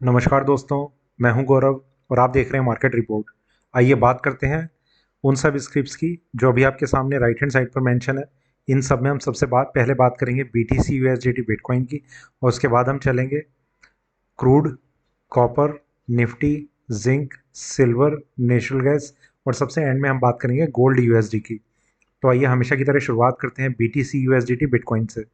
नमस्कार दोस्तों। मैं हूं गौरव और आप देख रहे हैं मार्केट रिपोर्ट। आइए बात करते हैं उन सब स्क्रिप्ट्स की जो अभी आपके सामने राइट हैंड साइड पर मेंशन है। इन सब में हम सबसे पहले बात करेंगे BTC USDT बिटकॉइन की, और उसके बाद हम चलेंगे crude, copper, Nifty, zinc, silver, natural gas, और सबसे एंड में हम बात करेंगे गोल्ड USD की। तो आइए हमेशा की तरह शुरुआत करते हैं BTC USDT बिटकॉइन से।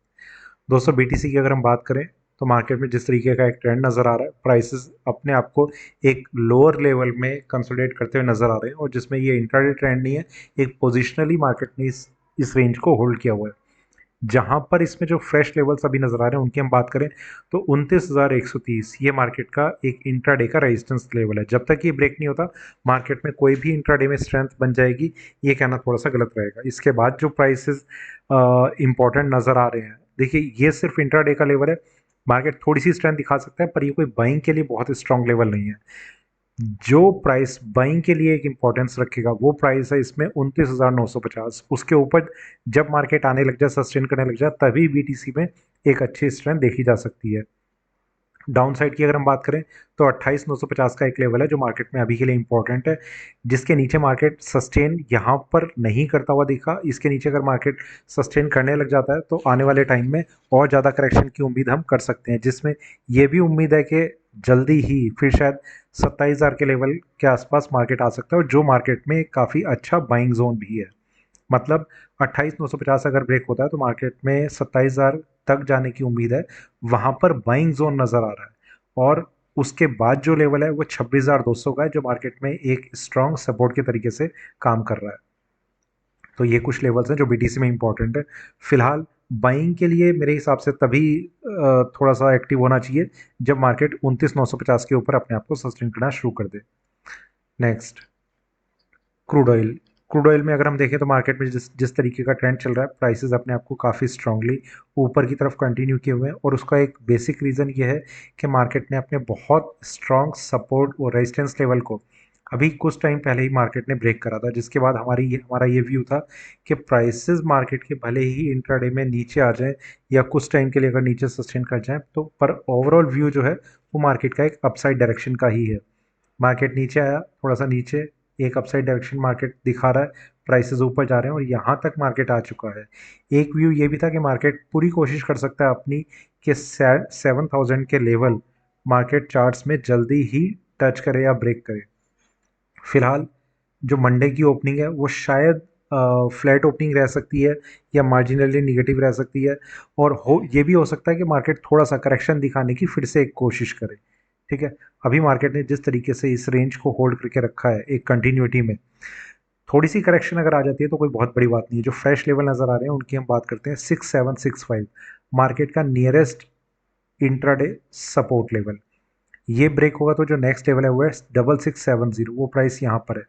दोस्तों, BTC की अगर हम बात करें तो मार्केट में जिस तरीके का एक ट्रेंड नज़र आ रहा है, प्राइसेस अपने आप को एक लोअर लेवल में कंसोलिडेट करते हुए नज़र आ रहे हैं, और जिसमें ये इंट्राडे ट्रेंड नहीं है, एक पोजिशनली मार्केट ने इस रेंज को होल्ड किया हुआ है। जहां पर इसमें जो फ्रेश लेवल्स अभी नज़र आ रहे हैं उनकी हम बात करें तो 29,130 ये मार्केट का एक इंट्राडे का रेजिस्टेंस लेवल है। जब तक ये ब्रेक नहीं होता, मार्केट में कोई भी इंट्राडे में स्ट्रेंथ बन जाएगी, ये कहना थोड़ा सा गलत रहेगा। इसके बाद जो प्राइसेस इंपॉर्टेंट नज़र आ रहे हैं, देखिए ये सिर्फ इंट्राडे का लेवल है। मार्केट थोड़ी सी स्ट्रेंथ दिखा सकता है, पर ये कोई बाइंग के लिए बहुत स्ट्रांग लेवल नहीं है। जो प्राइस बाइंग के लिए एक इंपॉर्टेंस रखेगा वो प्राइस है इसमें 29,950। उसके ऊपर जब मार्केट आने लग जाए, सस्टेन करने लग जाए, तभी BTC में एक अच्छी स्ट्रेंथ देखी जा सकती है। डाउन साइड की अगर हम बात करें तो 28,950 का एक लेवल है जो मार्केट में अभी के लिए इंपॉर्टेंट है, जिसके नीचे मार्केट सस्टेन यहाँ पर नहीं करता हुआ दिखा। इसके नीचे अगर मार्केट सस्टेन करने लग जाता है तो आने वाले टाइम में और ज़्यादा करेक्शन की उम्मीद हम कर सकते हैं, जिसमें ये भी उम्मीद है कि जल्दी ही फिर शायद 27,000 के लेवल के आसपास मार्केट आ सकता है, और जो मार्केट में काफ़ी अच्छा बाइंग जोन भी है। मतलब 28,950 अगर ब्रेक होता है तो मार्केट में 27,000 तक जाने की उम्मीद है। वहां पर बाइंग जोन नज़र आ रहा है, और उसके बाद जो लेवल है वो 26,200 का है, जो मार्केट में एक स्ट्रॉन्ग सपोर्ट के तरीके से काम कर रहा है। तो ये कुछ लेवल्स हैं जो BTC में इंपॉर्टेंट है। फिलहाल बाइंग के लिए मेरे हिसाब से तभी थोड़ा सा एक्टिव होना चाहिए जब मार्केट 29,950 के ऊपर अपने आप को सस्टेन करना शुरू कर दे। Next, crude oil. Crude oil में अगर हम देखें तो मार्केट में जिस जिस तरीके का ट्रेंड चल रहा है, प्राइसेस अपने आप को काफ़ी स्ट्रांगली ऊपर की तरफ कंटिन्यू किए हुए हैं, और उसका एक बेसिक रीज़न ये है कि मार्केट ने अपने बहुत स्ट्रांग सपोर्ट और रेजिस्टेंस लेवल को अभी कुछ टाइम पहले ही मार्केट ने ब्रेक करा था, जिसके बाद हमारा ये व्यू था कि प्राइसेस मार्केट के भले ही इंट्राडे में नीचे आ जाएं या कुछ टाइम के लिए अगर नीचे सस्टेन कर जाएं, तो पर ओवरऑल व्यू जो है वो मार्केट का एक अपसाइड डायरेक्शन का ही है। मार्केट नीचे आया, थोड़ा सा नीचे एक अपसाइड डायरेक्शन मार्केट दिखा रहा है, प्राइसेस ऊपर जा रहे हैं और यहाँ तक मार्केट आ चुका है। एक व्यू ये भी था कि मार्केट पूरी कोशिश कर सकता है अपनी कि 7,000 के लेवल मार्केट चार्ट्स में जल्दी ही टच करे या ब्रेक करे। फिलहाल जो मंडे की ओपनिंग है वो शायद फ्लैट ओपनिंग रह सकती है या मार्जिनली निगेटिव रह सकती है, और ये भी हो सकता है कि मार्केट थोड़ा सा करेक्शन दिखाने की फिर से एक कोशिश करे। ठीक है, अभी मार्केट ने जिस तरीके से इस रेंज को होल्ड करके रखा है एक कंटिन्यूटी में, थोड़ी सी करेक्शन अगर आ जाती है तो कोई बहुत बड़ी बात नहीं है। जो फ्रेश लेवल नज़र आ रहे हैं उनकी हम बात करते हैं। 6,765 मार्केट का नियरेस्ट इंट्राडे सपोर्ट लेवल। ये ब्रेक होगा तो जो नेक्स्ट लेवल है वो है 6,670, वो प्राइस यहाँ पर है।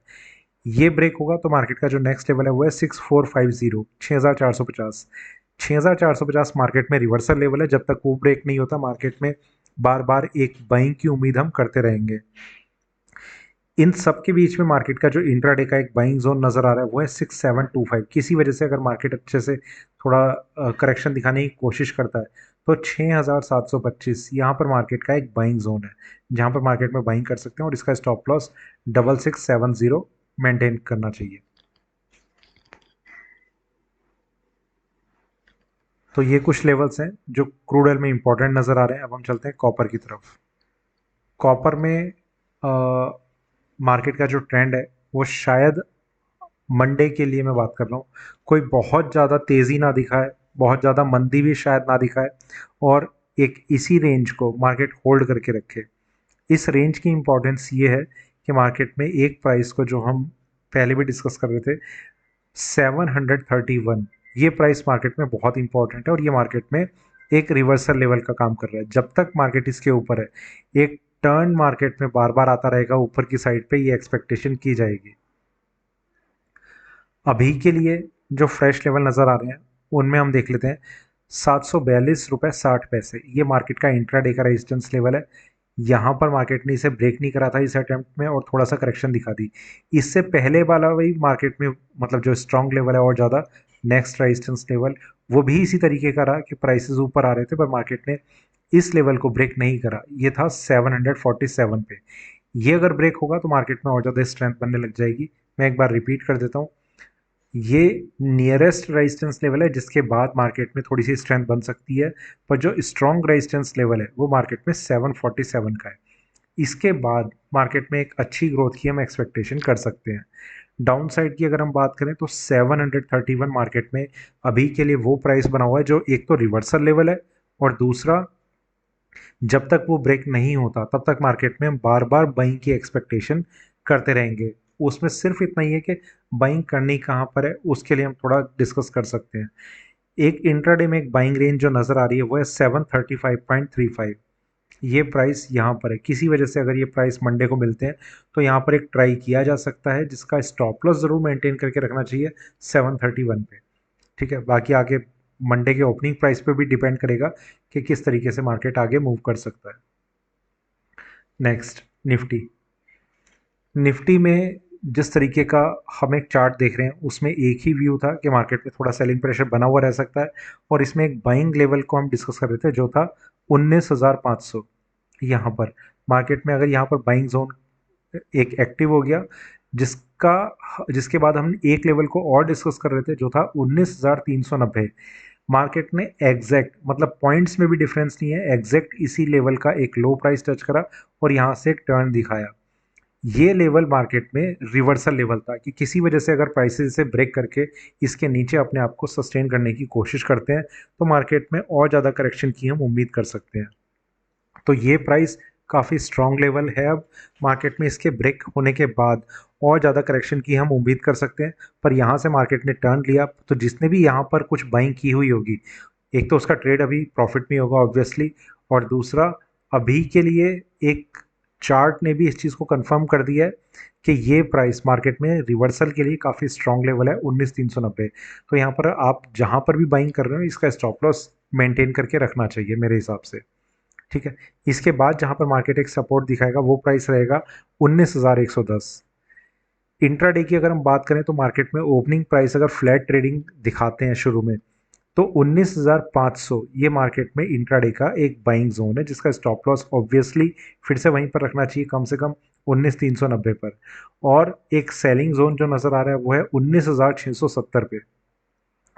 ये ब्रेक होगा तो मार्केट का जो नेक्स्ट लेवल है वो है 6,450, 6,450। 6,450 मार्केट में रिवर्सल लेवल है। जब तक वो ब्रेक नहीं होता, मार्केट में बार बार एक बाइंग की उम्मीद हम करते रहेंगे। इन सब के बीच में मार्केट का जो इंट्राडे का एक बाइंग जोन नज़र आ रहा है वो है 6,725। किसी वजह से अगर मार्केट अच्छे से थोड़ा करेक्शन दिखाने की कोशिश करता है तो 6,725 यहाँ पर मार्केट का एक बाइंग जोन है, जहाँ पर मार्केट में बाइंग कर सकते हैं, और इसका स्टॉप लॉस 6,670 मेंटेन करना चाहिए। तो ये कुछ लेवल्स हैं जो क्रूड ऑयल में इंपॉर्टेंट नज़र आ रहे हैं। अब हम चलते हैं कॉपर की तरफ। कॉपर में मार्केट का जो ट्रेंड है वो शायद मंडे के लिए मैं बात कर रहा हूँ, कोई बहुत ज़्यादा तेज़ी ना दिखाए, बहुत ज़्यादा मंदी भी शायद ना दिखाए, और एक इसी रेंज को मार्केट होल्ड करके रखे। इस रेंज की इंपॉर्टेंस ये है कि मार्केट में एक प्राइस को जो हम पहले भी डिस्कस कर रहे थे, 731, ये प्राइस मार्केट में बहुत इंपॉर्टेंट है, और ये मार्केट में एक रिवर्सल लेवल का काम कर रहा है। जब तक मार्केट इसके ऊपर है, एक टर्न मार्केट में बार बार आता रहेगा ऊपर की साइड पे, ये एक्सपेक्टेशन की जाएगी। अभी के लिए जो फ्रेश लेवल नज़र आ रहे हैं उनमें हम देख लेते हैं। 742 रुपये 60 पैसे ये मार्केट का इंट्राडे का रेजिस्टेंस लेवल है। यहाँ पर मार्केट ने इसे ब्रेक नहीं करा था इस अटेम्प्ट में, और थोड़ा सा करेक्शन दिखा दी। इससे पहले वाला वही मार्केट में मतलब जो स्ट्रॉन्ग लेवल है और ज़्यादा नेक्स्ट रेजिस्टेंस लेवल, वो भी इसी तरीके का रहा कि प्राइसेस ऊपर आ रहे थे, पर मार्केट ने इस लेवल को ब्रेक नहीं करा, ये था 747 पे। ये अगर ब्रेक होगा तो मार्केट में और ज़्यादा स्ट्रेंथ बनने लग जाएगी। मैं एक बार रिपीट कर देता हूँ, ये नियरेस्ट रेजिस्टेंस लेवल है जिसके बाद मार्केट में थोड़ी सी स्ट्रेंथ बन सकती है, पर जो स्ट्रॉन्ग रेजिस्टेंस लेवल है वो मार्केट में 747 का है। इसके बाद मार्केट में एक अच्छी ग्रोथ की हम एक्सपेक्टेशन कर सकते हैं। डाउन साइड की अगर हम बात करें तो 731 मार्केट में अभी के लिए वो प्राइस बना हुआ है जो एक तो रिवर्सल लेवल है, और दूसरा जब तक वो ब्रेक नहीं होता तब तक मार्केट में हम बार बार बाइंग की एक्सपेक्टेशन करते रहेंगे। उसमें सिर्फ इतना ही है कि बाइंग करनी कहाँ पर है उसके लिए हम थोड़ा डिस्कस कर सकते हैं। एक इंट्राडे में एक बाइंग रेंज जो नज़र आ रही है वो है 735.35। ये प्राइस यहाँ पर है, किसी वजह से अगर ये प्राइस मंडे को मिलते हैं तो यहाँ पर एक ट्राई किया जा सकता है जिसका स्टॉप लॉस ज़रूर मेंटेन करके रखना चाहिए 731 पे। ठीक है, बाकी आगे मंडे के ओपनिंग प्राइस पे भी डिपेंड करेगा कि किस तरीके से मार्केट आगे मूव कर सकता है। Next Nifty. निफ्टी में जिस तरीके का हम एक चार्ट देख रहे हैं उसमें एक ही व्यू था कि मार्केट में थोड़ा सेलिंग प्रेशर बना हुआ रह सकता है, और इसमें एक बाइंग लेवल को हम डिस्कस कर रहे थे जो था 19,500। यहाँ पर मार्केट में अगर यहाँ पर बाइंग जोन एक एक्टिव हो गया, जिसका जिसके बाद हम एक लेवल को और डिस्कस कर रहे थे जो था 19,390। मार्केट ने एग्जैक्ट मतलब पॉइंट्स में भी डिफरेंस नहीं है, एग्जैक्ट इसी लेवल का एक लो प्राइस टच करा और यहाँ से एक टर्न दिखाया। ये लेवल मार्केट में रिवर्सल लेवल था कि किसी वजह से अगर प्राइसेस इसे ब्रेक करके इसके नीचे अपने आप को सस्टेन करने की कोशिश करते हैं तो मार्केट में और ज़्यादा करेक्शन की हम उम्मीद कर सकते हैं। तो ये प्राइस काफ़ी स्ट्रॉन्ग लेवल है, अब मार्केट में इसके ब्रेक होने के बाद और ज़्यादा करेक्शन की हम उम्मीद कर सकते हैं। पर यहाँ से मार्केट ने टर्न लिया तो जिसने भी यहाँ पर कुछ बाइंग की हुई होगी, एक तो उसका ट्रेड अभी प्रॉफिट में होगा ऑब्वियसली, और दूसरा अभी के लिए एक चार्ट ने भी इस चीज़ को कंफर्म कर दिया है कि ये प्राइस मार्केट में रिवर्सल के लिए काफ़ी स्ट्रॉन्ग लेवल है 19,390। तो यहाँ पर आप जहाँ पर भी बाइंग कर रहे हो इसका स्टॉप लॉस मेंटेन करके रखना चाहिए मेरे हिसाब से। ठीक है, इसके बाद जहाँ पर मार्केट एक सपोर्ट दिखाएगा वो प्राइस रहेगा 19,110। इंट्राडे की अगर हम बात करें तो मार्केट में ओपनिंग प्राइस अगर फ्लैट ट्रेडिंग दिखाते हैं शुरू में तो 19,500 ये मार्केट में इंट्राडे का एक बाइंग जोन है जिसका स्टॉप लॉस ऑब्वियसली फिर से वहीं पर रखना चाहिए कम से कम 19,390 पर। और एक सेलिंग जोन जो नज़र आ रहा है वो है 19,670 पे।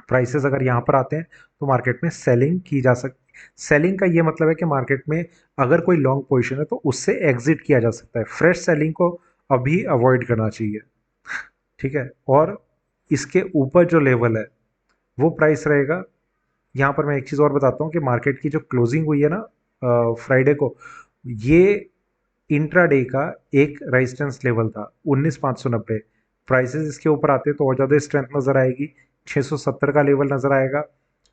प्राइसेस अगर यहाँ पर आते हैं तो मार्केट में सेलिंग की जा सकती। सेलिंग का ये मतलब है कि मार्केट में अगर कोई लॉन्ग पोजीशन है तो उससे एग्जिट किया जा सकता है, फ्रेश सेलिंग को अभी अवॉइड करना चाहिए। ठीक है, और इसके ऊपर जो लेवल है वो प्राइस रहेगा। यहाँ पर मैं एक चीज़ और बताता हूँ कि मार्केट की जो क्लोजिंग हुई है ना फ्राइडे को, ये इंट्राडे का एक रेजिस्टेंस लेवल था 19,590। प्राइसेस इसके ऊपर आते हैं तो और ज़्यादा स्ट्रेंथ नज़र आएगी, 670 का लेवल नज़र आएगा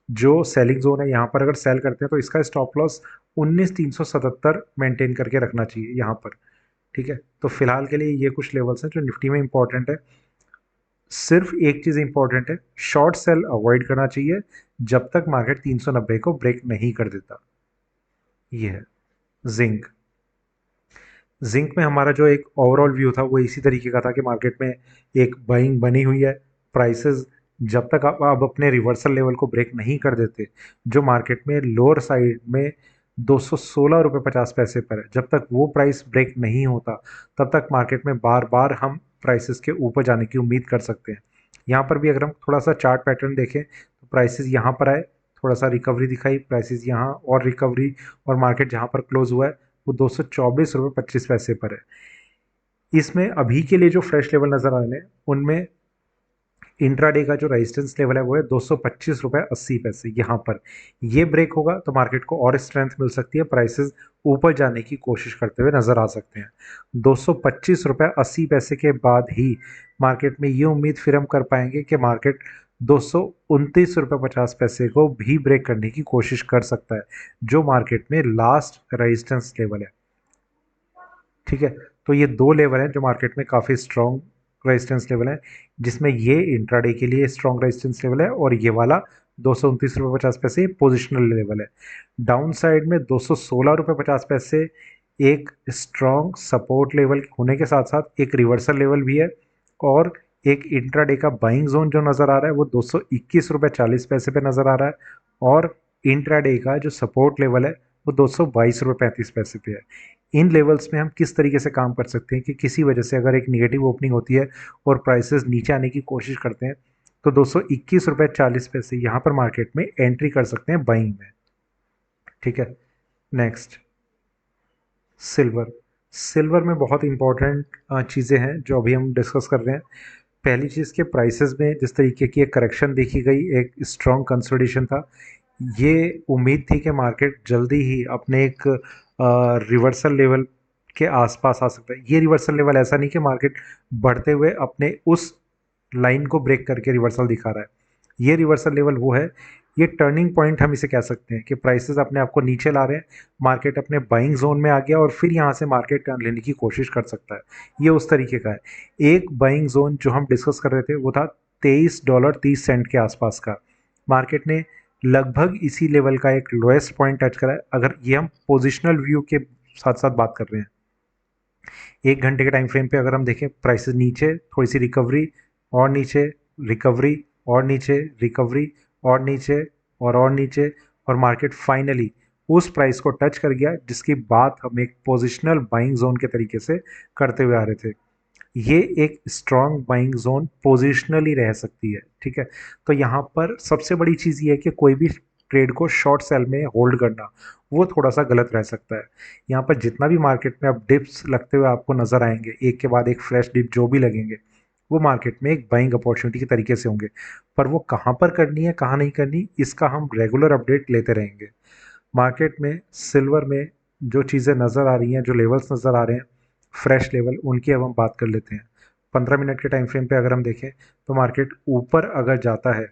जो सेलिंग जोन है। यहाँ पर अगर सेल करते हैं तो इसका स्टॉप लॉस 19,377 मेंटेन करके रखना चाहिए यहाँ पर। ठीक है, तो फिलहाल के लिए ये कुछ लेवल्स हैं जो निफ्टी में इंपॉर्टेंट है। सिर्फ एक चीज़ इंपॉर्टेंट है, शॉर्ट सेल अवॉइड करना चाहिए जब तक मार्केट 390 को ब्रेक नहीं कर देता। ये है जिंक। जिंक में हमारा जो एक ओवरऑल व्यू था वो इसी तरीके का था कि मार्केट में एक बाइंग बनी हुई है। प्राइसेस जब तक आप अब अपने रिवर्सल लेवल को ब्रेक नहीं कर देते जो मार्केट में लोअर साइड में 216 रुपये 50 पैसे पर है, जब तक वो प्राइस ब्रेक नहीं होता तब तक मार्केट में बार बार हम प्राइसेस के ऊपर जाने की उम्मीद कर सकते हैं। यहाँ पर भी अगर हम थोड़ा सा चार्ट पैटर्न देखें तो प्राइसेस यहाँ पर आए, थोड़ा सा रिकवरी दिखाई, प्राइसेस यहाँ और रिकवरी, और मार्केट जहाँ पर क्लोज हुआ है वो 224 रुपये 25 पैसे पर है। इसमें अभी के लिए जो फ्रेश लेवल नज़र आ रहे हैं उनमें इंट्राडे का जो रेजिस्टेंस लेवल है वो है 225 रुपये 80 पैसे। यहाँ पर ये ब्रेक होगा तो मार्केट को और स्ट्रेंथ मिल सकती है, प्राइसेस ऊपर जाने की कोशिश करते हुए नज़र आ सकते हैं। 225 रुपये 80 पैसे के बाद ही मार्केट में ये उम्मीद फिर हम कर पाएंगे कि मार्केट 229 रुपये 50 पैसे को भी ब्रेक करने की कोशिश कर सकता है जो मार्केट में लास्ट रेजिस्टेंस लेवल है। ठीक है, तो ये दो लेवल हैं जो मार्केट में काफ़ी स्ट्रॉन्ग रेजिस्टेंस लेवल है, जिसमें ये इंट्राडे के लिए स्ट्रॉन्ग रेजिस्टेंस लेवल है और ये वाला 229 रुपये 50 पैसे पोजिशनल लेवल है। डाउन साइड में 216 रुपये 50 पैसे एक स्ट्रॉन्ग सपोर्ट लेवल होने के साथ साथ एक रिवर्सल लेवल भी है, और एक इंट्राडे का बाइंग जोन जो नज़र आ रहा है वो 221 रुपये 40 पैसे पे नज़र आ रहा है, और इंट्राडे का जो सपोर्ट लेवल है वो 222 रुपये 35 पैसे पे है। इन लेवल्स में हम किस तरीके से काम कर सकते हैं कि किसी वजह से अगर एक निगेटिव ओपनिंग होती है और प्राइसेस नीचे आने की कोशिश करते हैं तो 221 रुपये 40 पैसे यहाँ पर मार्केट में एंट्री कर सकते हैं बाइंग में। ठीक है, नेक्स्ट सिल्वर। सिल्वर में बहुत इंपॉर्टेंट चीज़ें हैं जो अभी हम डिस्कस कर रहे हैं। पहली चीज़ के प्राइसेस में जिस तरीके की एक करेक्शन देखी गई, एक स्ट्रॉन्ग कंसोलिडेशन था, ये उम्मीद थी कि मार्केट जल्दी ही अपने एक रिवर्सल लेवल के आसपास आ सकता है। ये रिवर्सल लेवल ऐसा नहीं कि मार्केट बढ़ते हुए अपने उस लाइन को ब्रेक करके रिवर्सल दिखा रहा है। ये रिवर्सल लेवल वो है, ये टर्निंग पॉइंट हम इसे कह सकते हैं कि प्राइसेस अपने आप को नीचे ला रहे हैं, मार्केट अपने बाइंग जोन में आ गया और फिर यहाँ से मार्केट टर्न लेने की कोशिश कर सकता है। ये उस तरीके का है। एक बाइंग जोन जो हम डिस्कस कर रहे थे वो था $23.30 के आसपास का। मार्केट ने लगभग इसी लेवल का एक लोएस्ट पॉइंट टच करा है। अगर ये हम पोजिशनल व्यू के साथ साथ बात कर रहे हैं, 1 घंटे के टाइम फ्रेम पे अगर हम देखें, प्राइसेस नीचे, थोड़ी सी रिकवरी और नीचे, रिकवरी और नीचे, रिकवरी और नीचे और नीचे, और मार्केट फाइनली उस प्राइस को टच कर गया जिसकी बात हम एक पोजिशनल बाइंग जोन के तरीके से करते हुए आ रहे थे। ये एक स्ट्रॉन्ग बाइंग जोन पोजिशनली रह सकती है। ठीक है, तो यहाँ पर सबसे बड़ी चीज़ ये है कि कोई भी ट्रेड को शॉर्ट सेल में होल्ड करना वो थोड़ा सा गलत रह सकता है। यहाँ पर जितना भी मार्केट में अब डिप्स लगते हुए आपको नज़र आएंगे, एक के बाद एक फ्रेश डिप जो भी लगेंगे, वो मार्केट में एक बाइंग अपॉर्चुनिटी के तरीके से होंगे। पर वो कहाँ पर करनी है, कहाँ नहीं करनी, इसका हम रेगुलर अपडेट लेते रहेंगे। मार्केट में सिल्वर में जो चीज़ें नज़र आ रही हैं, जो लेवल्स नज़र आ रहे हैं फ्रेश लेवल, उनकी अब हम बात कर लेते हैं। 15 मिनट के टाइम फ्रेम पे अगर हम देखें तो मार्केट ऊपर अगर जाता है,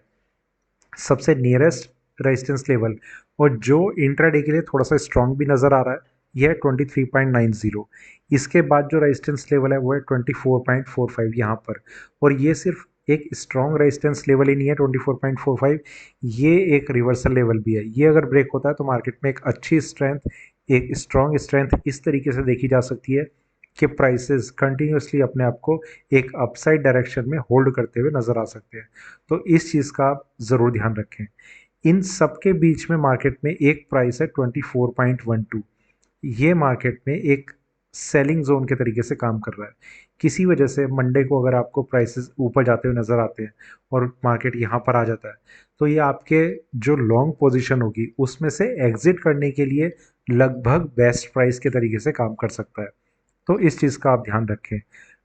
सबसे नियरेस्ट रेजिस्टेंस लेवल और जो इंट्राडे के लिए थोड़ा सा स्ट्रॉन्ग भी नज़र आ रहा है, यह है 23.90। इसके बाद जो रेजिस्टेंस लेवल है वो है 24.45 यहाँ पर। और ये सिर्फ एक स्ट्रॉन्ग रेजिस्टेंस लेवल ही नहीं है 24.45, ये एक रिवर्सल लेवल भी है। ये अगर ब्रेक होता है तो मार्केट में एक अच्छी स्ट्रेंथ, एक स्ट्रॉन्ग स्ट्रेंथ इस तरीके से देखी जा सकती है कि प्राइसेस कंटिन्यूसली अपने आप को एक अपसाइड डायरेक्शन में होल्ड करते हुए नज़र आ सकते हैं। तो इस चीज़ का आप ज़रूर ध्यान रखें। इन सब के बीच में मार्केट में एक प्राइस है 24.12। ये मार्केट में एक सेलिंग जोन के तरीके से काम कर रहा है। किसी वजह से मंडे को अगर आपको प्राइसेस ऊपर जाते हुए नज़र आते हैं और मार्केट यहाँ पर आ जाता है, तो ये आपके जो लॉन्ग पोजीशन होगी उसमें से एग्जिट करने के लिए लगभग बेस्ट प्राइस के तरीके से काम कर सकता है। तो इस चीज़ का आप ध्यान रखें।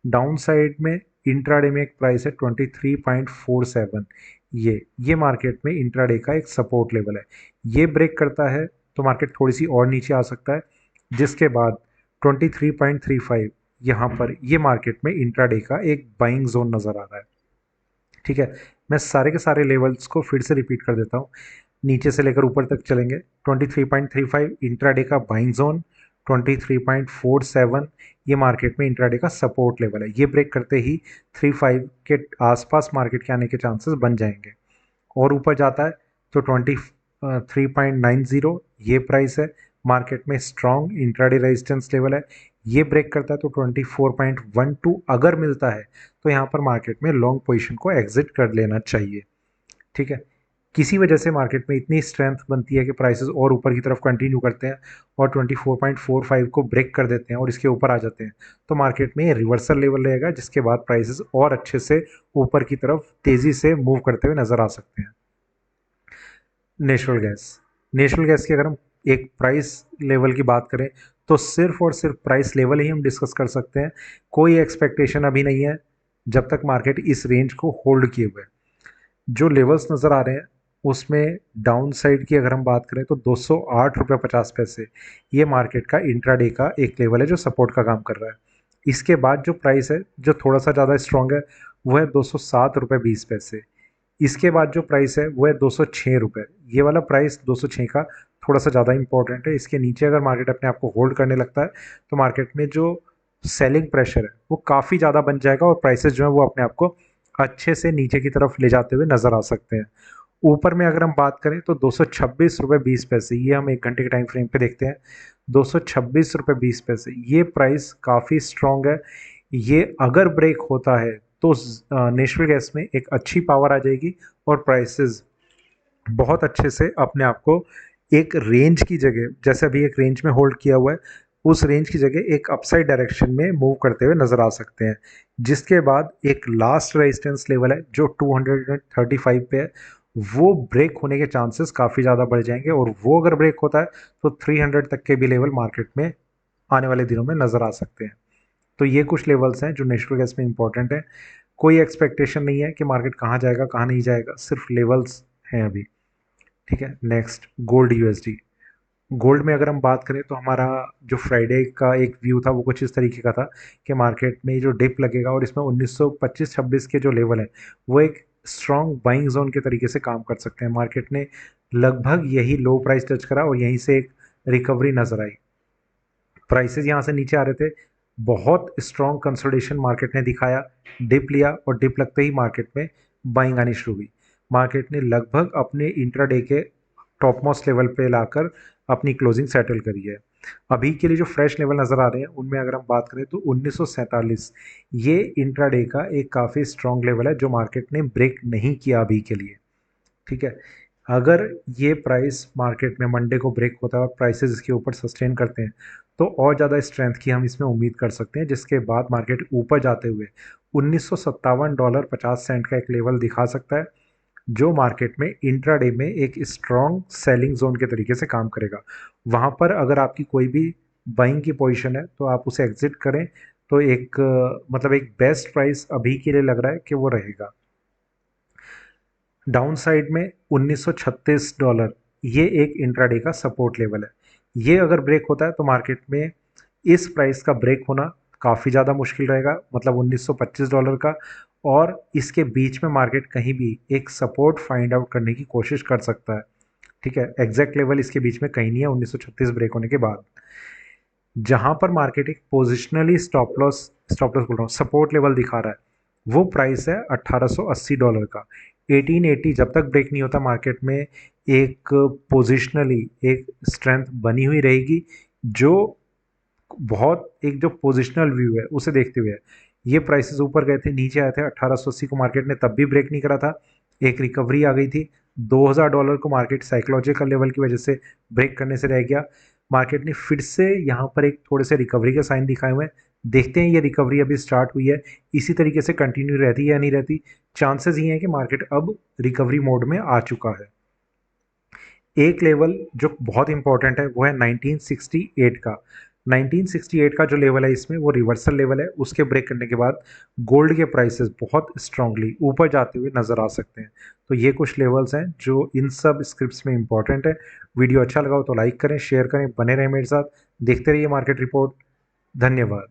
डाउन साइड में इंट्राडे में एक प्राइस है 23.47। ये मार्केट में इंट्राडे का एक सपोर्ट लेवल है। ये ब्रेक करता है तो मार्केट थोड़ी सी और नीचे आ सकता है, जिसके बाद 23.35 यहाँ पर ये मार्केट में इंट्राडे का एक बाइंग जोन नज़र आ रहा है। ठीक है, मैं सारे के सारे लेवल्स को फिर से रिपीट कर देता हूँ। नीचे से लेकर ऊपर तक चलेंगे। 23.35 इंट्राडे का बाइंग जोन, 23.47 ये मार्केट में इंट्राडे का सपोर्ट लेवल है। ये ब्रेक करते ही 35 के आसपास मार्केट के आने के चांसेस बन जाएंगे। और ऊपर जाता है तो 23.90 ये प्राइस है, मार्केट में स्ट्रॉन्ग इंट्राडे रेजिस्टेंस लेवल है। ये ब्रेक करता है तो 24.12 अगर मिलता है तो यहाँ पर मार्केट में लॉन्ग पोजीशन को एग्जिट कर लेना चाहिए। ठीक है, किसी वजह से मार्केट में इतनी स्ट्रेंथ बनती है कि प्राइसेस और ऊपर की तरफ कंटिन्यू करते हैं और 24.45 को ब्रेक कर देते हैं और इसके ऊपर आ जाते हैं, तो मार्केट में रिवर्सल लेवल रहेगा जिसके बाद प्राइसेस और अच्छे से ऊपर की तरफ तेज़ी से मूव करते हुए नज़र आ सकते हैं। नेचुरल गैस की अगर हम एक प्राइस लेवल की बात करें तो सिर्फ और सिर्फ प्राइस लेवल ही हम डिस्कस कर सकते हैं। कोई एक्सपेक्टेशन अभी नहीं है जब तक मार्केट इस रेंज को होल्ड किए हुए। जो लेवल्स नज़र आ रहे हैं उसमें डाउन साइड की अगर हम बात करें तो 208.50 रुपये ये मार्केट का इंट्राडे का एक लेवल है जो सपोर्ट का काम कर रहा है। इसके बाद जो प्राइस है जो थोड़ा सा ज़्यादा स्ट्रॉन्ग है वो है 207.20। इसके बाद जो प्राइस है वो है 206 रुपये। ये वाला प्राइस 206 का थोड़ा सा ज़्यादा इंपॉर्टेंट है। इसके नीचे अगर मार्केट अपने आप को होल्ड करने लगता है तो मार्केट में जो सेलिंग प्रेशर है वो काफ़ी ज़्यादा बन जाएगा और प्राइसेस जो है वो अपने आप को अच्छे से नीचे की तरफ ले जाते हुए नज़र आ सकते हैं। ऊपर में अगर हम बात करें तो 226.20 ये हम 1 घंटे के टाइम फ्रेम पे देखते हैं। 226.20 ये प्राइस काफ़ी स्ट्रॉन्ग है। ये अगर ब्रेक होता है तो नेचुरल गैस में एक अच्छी पावर आ जाएगी और प्राइसेस बहुत अच्छे से अपने आप को एक रेंज की जगह, जैसे अभी एक रेंज में होल्ड किया हुआ है, उस रेंज की जगह एक अपसाइड डायरेक्शन में मूव करते हुए नजर आ सकते हैं, जिसके बाद एक लास्ट रेजिस्टेंस लेवल है जो 235 पे है, वो ब्रेक होने के चांसेस काफ़ी ज़्यादा बढ़ जाएंगे, और वो अगर ब्रेक होता है तो 300 तक के भी लेवल मार्केट में आने वाले दिनों में नज़र आ सकते हैं। तो ये कुछ लेवल्स हैं जो नेचुरल गैस में इंपॉर्टेंट है। कोई एक्सपेक्टेशन नहीं है कि मार्केट कहाँ जाएगा कहाँ नहीं जाएगा, सिर्फ लेवल्स हैं अभी। ठीक है, नेक्स्ट गोल्ड यूएसडी। गोल्ड में अगर हम बात करें तो हमारा जो फ्राइडे का एक व्यू था वो कुछ इस तरीके का था कि मार्केट में जो डिप लगेगा और इसमें 1925-26 के जो लेवल है वो एक स्ट्रॉन्ग बाइंग जोन के तरीके से काम कर सकते हैं। मार्केट ने लगभग यही लो प्राइस टच करा और यहीं से एक रिकवरी नजर आई। प्राइसेस यहाँ से नीचे आ रहे थे, बहुत स्ट्रॉन्ग कंसोलिडेशन मार्केट ने दिखाया, डिप लिया और डिप लगते ही मार्केट में बाइंग आनी शुरू हुई। मार्केट ने लगभग अपने इंट्राडे के टॉप मोस्ट लेवल पे लाकर अपनी क्लोजिंग सेटल करी है। अभी के लिए जो फ्रेश लेवल नज़र आ रहे हैं उनमें अगर हम बात करें तो 1947 ये इंट्राडे का एक काफ़ी स्ट्रॉन्ग लेवल है जो मार्केट ने ब्रेक नहीं किया अभी के लिए। ठीक है, अगर ये प्राइस मार्केट में मंडे को ब्रेक होता है और प्राइसेस इसके ऊपर सस्टेन करते हैं तो और ज़्यादा स्ट्रेंथ की हम इसमें उम्मीद कर सकते हैं, जिसके बाद मार्केट ऊपर जाते हुए $1957.50 का एक लेवल दिखा सकता है, जो मार्केट में इंट्राडे में एक स्ट्रॉन्ग सेलिंग जोन के तरीके से काम करेगा। वहाँ पर अगर आपकी कोई भी बाइंग की पोजीशन है तो आप उसे एग्जिट करें, तो एक मतलब एक बेस्ट प्राइस अभी के लिए लग रहा है कि वो रहेगा। डाउन साइड में $1936 ये एक इंट्राडे का सपोर्ट लेवल है। ये अगर ब्रेक होता है तो मार्केट में इस प्राइस का ब्रेक होना काफ़ी ज़्यादा मुश्किल रहेगा, मतलब $1925 का, और इसके बीच में मार्केट कहीं भी एक सपोर्ट फाइंड आउट करने की कोशिश कर सकता है। ठीक है, एग्जैक्ट लेवल इसके बीच में कहीं नहीं है 1936 ब्रेक होने के बाद। जहां पर मार्केट एक पोजिशनली स्टॉप लॉस बोल रहा हूँ, सपोर्ट लेवल दिखा रहा है, वो प्राइस है $1880 का। 1880 जब तक ब्रेक नहीं होता मार्केट में एक पोजिशनली एक स्ट्रेंथ बनी हुई रहेगी, जो बहुत एक जो पोजिशनल व्यू है उसे देखते हुए है। ये प्राइसेस ऊपर गए थे, नीचे आए थे 1880 को, मार्केट ने तब भी ब्रेक नहीं करा था, एक रिकवरी आ गई थी। $2000 को मार्केट साइकोलॉजिकल लेवल की वजह से ब्रेक करने से रह गया। मार्केट ने फिर से यहाँ पर एक थोड़े से रिकवरी के साइन दिखाए हुए हैं। देखते हैं ये रिकवरी अभी स्टार्ट हुई है, इसी तरीके से कंटिन्यू रहती है या नहीं रहती। चांसेस ये हैं कि मार्केट अब रिकवरी मोड में आ चुका है। एक लेवल जो बहुत इंपॉर्टेंट है वो है 1968 का। 1968 का जो लेवल है इसमें वो रिवर्सल लेवल है, उसके ब्रेक करने के बाद गोल्ड के प्राइसेस बहुत स्ट्रांगली ऊपर जाते हुए नजर आ सकते हैं। तो ये कुछ लेवल्स हैं जो इन सब स्क्रिप्ट्स में इंपॉर्टेंट है। वीडियो अच्छा लगा हो तो लाइक करें, शेयर करें, बने रहें मेरे साथ, देखते रहिए मार्केट रिपोर्ट। धन्यवाद।